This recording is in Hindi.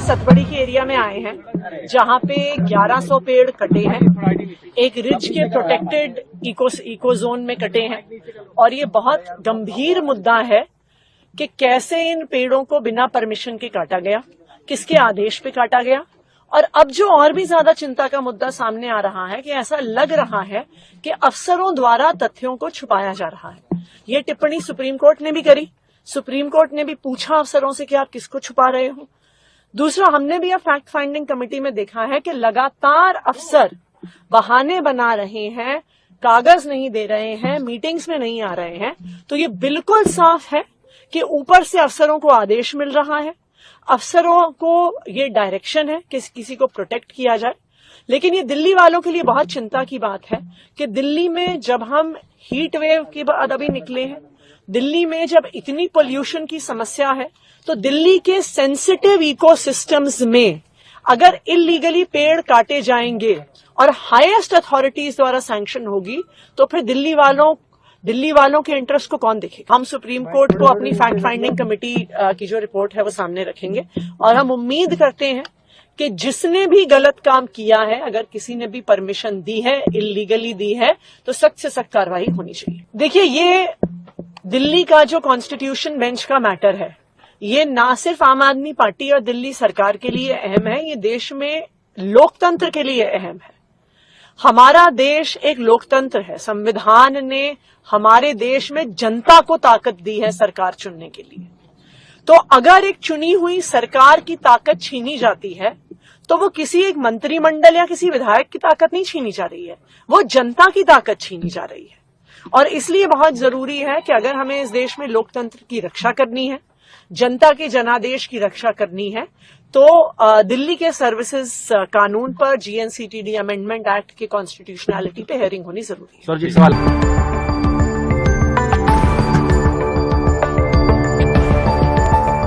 सतबड़ी के एरिया में आए हैं जहां पे 1100 पेड़ कटे हैं, एक रिज के प्रोटेक्टेड इको जोन में कटे हैं। और ये बहुत गंभीर मुद्दा है कि कैसे इन पेड़ों को बिना परमिशन के काटा गया, किसके आदेश पे काटा गया। और अब जो और भी ज्यादा चिंता का मुद्दा सामने आ रहा है कि ऐसा लग रहा है कि अफसरों द्वारा तथ्यों को छुपाया जा रहा है। ये टिप्पणी सुप्रीम कोर्ट ने भी करी, सुप्रीम कोर्ट ने भी पूछा अफसरों से कि आप किसको छुपा रहे हो। दूसरा, हमने भी अब फैक्ट फाइंडिंग कमेटी में देखा है कि लगातार अफसर बहाने बना रहे हैं, कागज नहीं दे रहे हैं, मीटिंग्स में नहीं आ रहे हैं। तो ये बिल्कुल साफ है कि ऊपर से अफसरों को आदेश मिल रहा है, अफसरों को ये डायरेक्शन है कि किसी को प्रोटेक्ट किया जाए। लेकिन ये दिल्ली वालों के लिए बहुत चिंता की बात है कि दिल्ली में जब हम हीट वेव के बाद अभी निकले हैं, दिल्ली में जब इतनी पोल्यूशन की समस्या है, तो दिल्ली के सेंसिटिव इकोसिस्टम्स में अगर इलीगली पेड़ काटे जाएंगे और हाईएस्ट अथॉरिटीज द्वारा सैंक्शन होगी, तो फिर दिल्ली वालों के इंटरेस्ट को कौन देखेगा। हम सुप्रीम कोर्ट को अपनी फैक्ट फाइंडिंग कमेटी की जो रिपोर्ट है वो सामने रखेंगे और हम उम्मीद करते हैं कि जिसने भी गलत काम किया है, अगर किसी ने भी परमिशन दी है, इलीगली दी है, तो सख्त से सख्त कार्रवाई होनी चाहिए। देखिए, ये दिल्ली का जो कॉन्स्टिट्यूशन बेंच का मैटर है, ये ना सिर्फ आम आदमी पार्टी और दिल्ली सरकार के लिए अहम है, ये देश में लोकतंत्र के लिए अहम है। हमारा देश एक लोकतंत्र है। संविधान ने हमारे देश में जनता को ताकत दी है सरकार चुनने के लिए। तो अगर एक चुनी हुई सरकार की ताकत छीनी जाती है, तो वो किसी एक मंत्रिमंडल या किसी विधायक की ताकत नहीं छीनी जा रही है, वो जनता की ताकत छीनी जा रही है। और इसलिए बहुत जरूरी है कि अगर हमें इस देश में लोकतंत्र की रक्षा करनी है, जनता के जनादेश की रक्षा करनी है, तो दिल्ली के सर्विसेज कानून पर GNCTD अमेंडमेंट एक्ट के कॉन्स्टिट्यूशनैलिटी पे हेयरिंग होनी जरूरी है। सर जी, सवाल